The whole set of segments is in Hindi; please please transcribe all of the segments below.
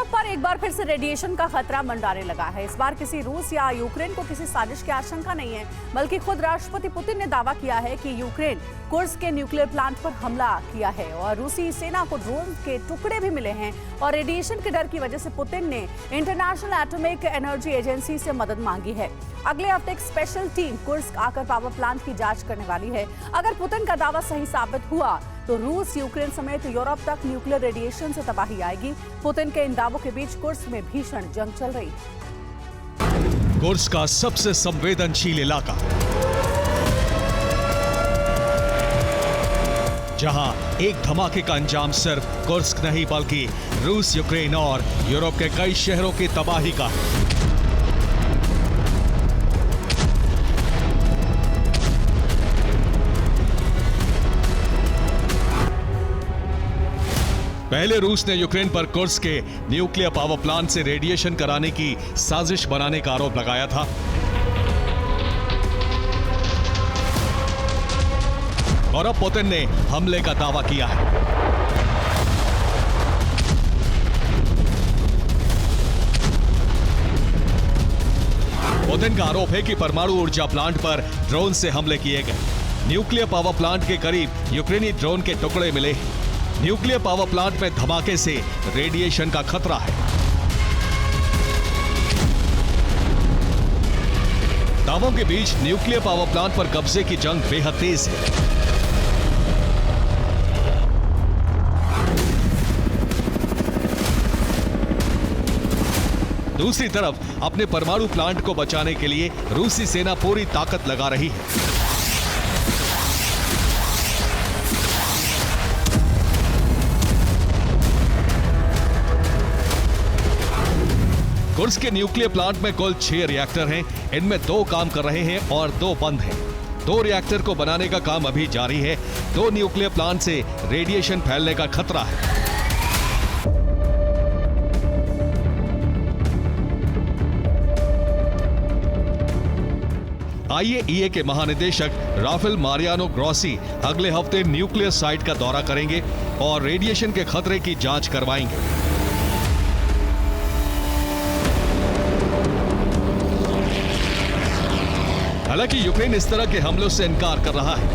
यूरोप पर एक बार फिर से रेडिएशन का खतरा मंडराने लगा है। इस बार किसी रूस या यूक्रेन को किसी साजिश की आशंका नहीं है, बल्कि खुद राष्ट्रपति पुतिन ने दावा किया है कि यूक्रेन कुर्स्क के न्यूक्लियर प्लांट पर हमला किया है और रूसी सेना को ड्रोन के टुकड़े भी मिले हैं। और रेडिएशन के डर की वजह से पुतिन ने इंटरनेशनल एटॉमिक एनर्जी एजेंसी से मदद मांगी है। अगले हफ्ते एक स्पेशल टीम कुर्स्क आकर पावर प्लांट की जांच करने वाली है। अगर पुतिन का दावा सही साबित हुआ तो रूस, यूक्रेन समेत यूरोप तक न्यूक्लियर रेडिएशन से तबाही आएगी। पुतिन के इन दावों के बीच कुर्स्क में भीषण जंग चल रही है। कुर्स्क का सबसे संवेदनशील इलाका, जहां एक धमाके का अंजाम सिर्फ कुर्स्क नहीं बल्कि रूस, यूक्रेन और यूरोप के कई शहरों की तबाही का है। पहले रूस ने यूक्रेन पर कुर्स्क के न्यूक्लियर पावर प्लांट से रेडिएशन कराने की साजिश बनाने का आरोप लगाया था। और अब पुतिन ने हमले का दावा किया है। पुतिन का आरोप है कि परमाणु ऊर्जा प्लांट पर ड्रोन से हमले किए गए। न्यूक्लियर पावर प्लांट के करीब यूक्रेनी ड्रोन के टुकड़े मिले। न्यूक्लियर पावर प्लांट में धमाके से रेडिएशन का खतरा है। दावों के बीच न्यूक्लियर पावर प्लांट पर कब्जे की जंग बेहद तेज है। दूसरी तरफ अपने परमाणु प्लांट को बचाने के लिए रूसी सेना पूरी ताकत लगा रही है। कुर्स्क के न्यूक्लियर प्लांट में कुल 6 रिएक्टर हैं। इनमें 2 काम कर रहे हैं और 2 बंद हैं। 2 रिएक्टर को बनाने का काम अभी जारी है। 2 न्यूक्लियर प्लांट से रेडिएशन फैलने का खतरा है। आईएईए के महानिदेशक राफेल मारियानो ग्रोसी अगले हफ्ते न्यूक्लियर साइट का दौरा करेंगे और रेडिएशन के खतरे की जांच करवाएंगे। हालांकि यूक्रेन इस तरह के हमलों से इनकार कर रहा है।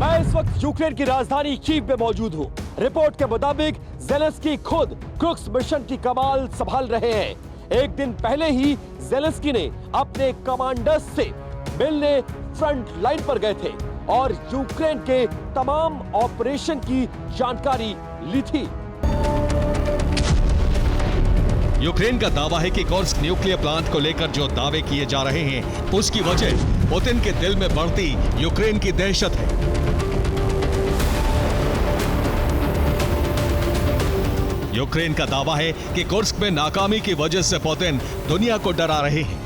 मैं इस वक्त यूक्रेन की राजधानी कीव में मौजूद हूं। रिपोर्ट के मुताबिक ज़ेलेंस्की खुद कुर्स्क मिशन की कमान संभाल रहे हैं। एक दिन पहले ही ज़ेलेंस्की ने अपने कमांडर्स से मिलने फ्रंट लाइन पर गए थे और यूक्रेन के तमाम ऑपरेशन की जानकारी ली थी। यूक्रेन का दावा है कि कुर्स्क न्यूक्लियर प्लांट को लेकर जो दावे किए जा रहे हैं उसकी वजह पुतिन के दिल में बढ़ती यूक्रेन की दहशत है। यूक्रेन का दावा है कि कुर्स्क में नाकामी की वजह से पुतिन दुनिया को डरा रहे हैं।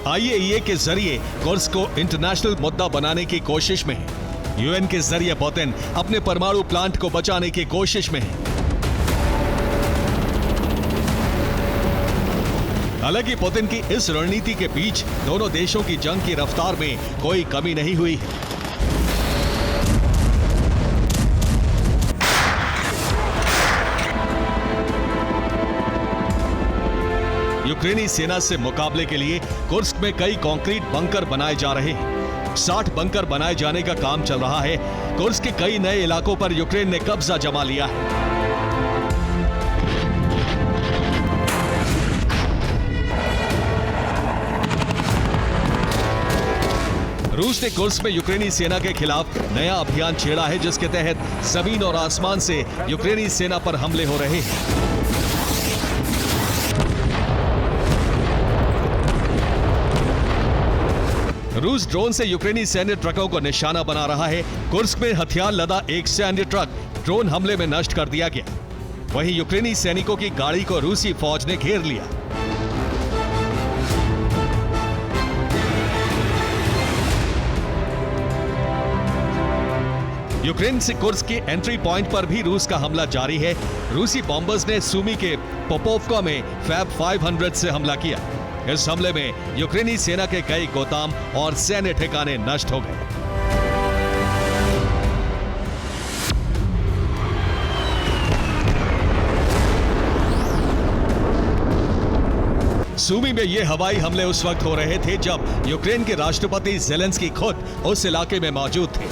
आईएईए के जरिए कुर्स्क को इंटरनेशनल मुद्दा बनाने की कोशिश में है। यूएन के जरिए पुतिन अपने परमाणु प्लांट को बचाने की कोशिश में है। हालांकि पुतिन की इस रणनीति के बीच दोनों देशों की जंग की रफ्तार में कोई कमी नहीं हुई है। यूक्रेनी सेना से मुकाबले के लिए कुर्स्क में कई कंक्रीट बंकर बनाए जा रहे हैं। 60 बंकर बनाए जाने का काम चल रहा है। कुर्स्क के कई नए इलाकों पर यूक्रेन ने कब्जा जमा लिया है। रूस ने कुर्स्क में यूक्रेनी सेना के खिलाफ नया अभियान छेड़ा है, जिसके तहत जमीन और आसमान से यूक्रेनी सेना पर हमले हो रहे हैं। रूस ड्रोन से यूक्रेनी सैन्य ट्रकों को निशाना बना रहा है। कुर्स्क में हथियार लदा एक सैन्य ट्रक ड्रोन हमले में नष्ट कर दिया गया। वहीं यूक्रेनी सैनिकों की गाड़ी को रूसी फौज ने घेर लिया। यूक्रेन से कुर्स्क के एंट्री पॉइंट पर भी रूस का हमला जारी है। रूसी बॉम्बर्स ने सुमी के पोपोवका में फैब 500 से हमला किया। इस हमले में यूक्रेनी सेना के कई गोदाम और सैन्य ठिकाने नष्ट हो गए। सूमी में ये हवाई हमले उस वक्त हो रहे थे जब यूक्रेन के राष्ट्रपति ज़ेलेंस्की खुद उस इलाके में मौजूद थे।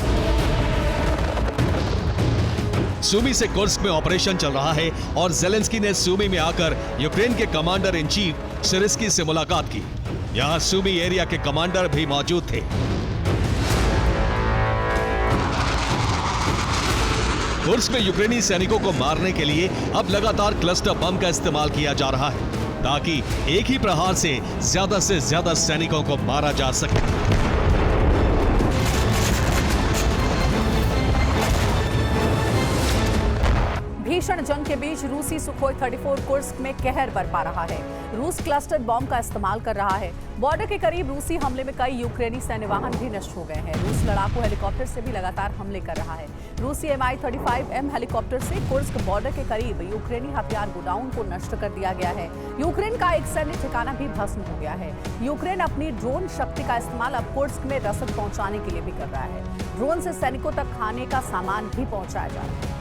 सूमी से कुर्स्क में ऑपरेशन चल रहा है और ज़ेलेंस्की ने सूमी में आकर यूक्रेन के कमांडर इन चीफ सिरिस्की से मुलाकात की। यहां सूमी एरिया के कमांडर भी मौजूद थे। कुर्स्क में यूक्रेनी सैनिकों को मारने के लिए अब लगातार क्लस्टर बम का इस्तेमाल किया जा रहा है ताकि एक ही प्रहार से ज्यादा सैनिकों को मारा जा सके। भीषण जंग के बीच रूसी सुखोई 34 कुर्स्क में कहर बरपा रहा है। रूस क्लस्टर बॉम्ब का इस्तेमाल कर रहा है। बॉर्डर के करीब रूसी हमले में कई यूक्रेनी सैन्य वाहन भी नष्ट हो गए हैं। रूस लड़ाकू हेलीकॉप्टर से भी लगातार हमले कर रहा है। रूसी Mi-35M हेलीकॉप्टर से कुर्स्क बॉर्डर के करीब यूक्रेनी हथियार गोडाउन को नष्ट कर दिया गया है। यूक्रेन का एक सैन्य ठिकाना भी भस्म हो गया है। यूक्रेन अपनी ड्रोन शक्ति का इस्तेमाल अब कुर्स्क में रसद पहुंचाने के लिए भी कर रहा है। ड्रोन से सैनिकों तक खाने का सामान भी पहुंचाया जा रहा है।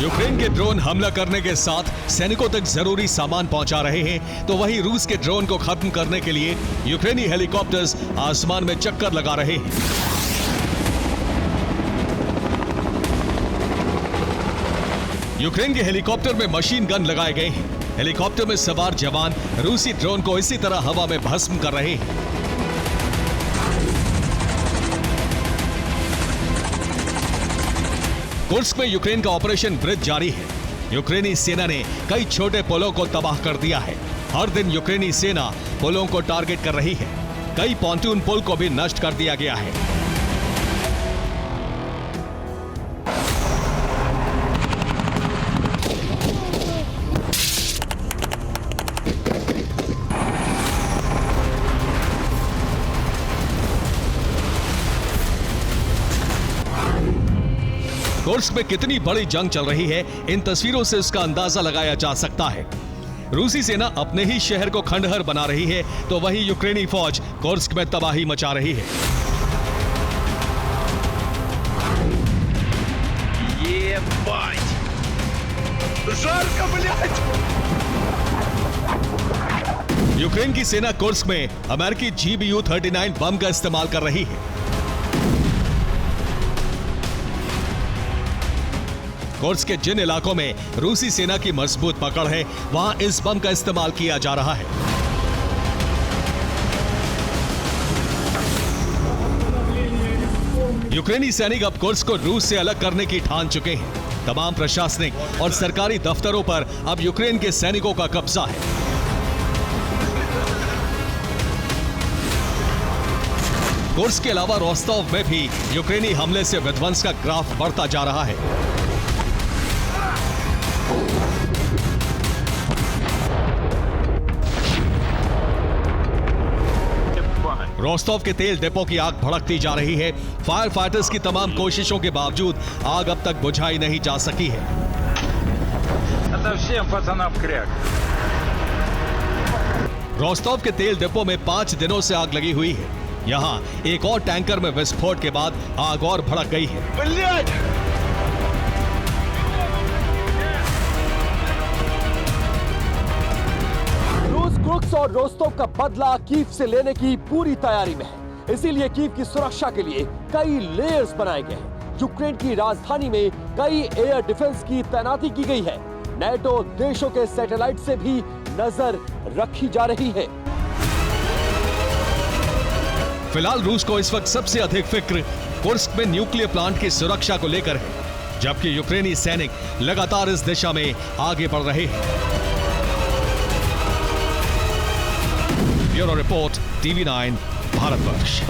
यूक्रेन के ड्रोन हमला करने के साथ सैनिकों तक जरूरी सामान पहुंचा रहे हैं, तो वहीं रूस के ड्रोन को खत्म करने के लिए यूक्रेनी हेलीकॉप्टर्स आसमान में चक्कर लगा रहे हैं। यूक्रेन के हेलीकॉप्टर में मशीन गन लगाए गए हैं। हेलीकॉप्टर में सवार जवान रूसी ड्रोन को इसी तरह हवा में भस्म कर रहे हैं। कुर्स्क में यूक्रेन का ऑपरेशन ब्रिज जारी है। यूक्रेनी सेना ने कई छोटे पुलों को तबाह कर दिया है। हर दिन यूक्रेनी सेना पुलों को टारगेट कर रही है। कई पॉन्टून पुल को भी नष्ट कर दिया गया है। कुर्स्क में कितनी बड़ी जंग चल रही है, इन तस्वीरों से इसका अंदाजा लगाया जा सकता है। रूसी सेना अपने ही शहर को खंडहर बना रही है, तो वहीं यूक्रेनी फौज कुर्स्क में तबाही मचा रही है। यूक्रेन की सेना कुर्स्क में अमेरिकी GBU-39 बम का इस्तेमाल कर रही है। कुर्स्क के जिन इलाकों में रूसी सेना की मजबूत पकड़ है, वहां इस बम का इस्तेमाल किया जा रहा है। यूक्रेनी सैनिक अब कुर्स्क को रूस से अलग करने की ठान चुके हैं। तमाम प्रशासनिक और सरकारी दफ्तरों पर अब यूक्रेन के सैनिकों का कब्जा है। कुर्स्क के अलावा रोस्तोव में भी यूक्रेनी हमले से विध्वंस का ग्राफ बढ़ता जा रहा है। रोस्तोव के तेल डिपो की आग भड़कती जा रही है। फायर फाइटर्स की तमाम कोशिशों के बावजूद आग अब तक बुझाई नहीं जा सकी है। रोस्तोव के तेल डिपो में 5 दिनों से आग लगी हुई है। यहां एक और टैंकर में विस्फोट के बाद आग और भड़क गई है। कुर्स्क और रोस्तोव का बदला कीव से लेने की पूरी तैयारी में है। इसीलिए कीव की सुरक्षा के लिए कई लेयर्स बनाए गए हैं। यूक्रेन की राजधानी में कई एयर डिफेंस की तैनाती की गई है। नेटो देशों के सैटेलाइट से भी नजर रखी जा रही है। फिलहाल रूस को इस वक्त सबसे अधिक फिक्र कुर्स्क में न्यूक्लियर प्लांट की सुरक्षा को लेकर है, जबकि यूक्रेनी सैनिक लगातार इस दिशा में आगे बढ़ रहे हैं। Bureau report, TV9, Bharatvarsh.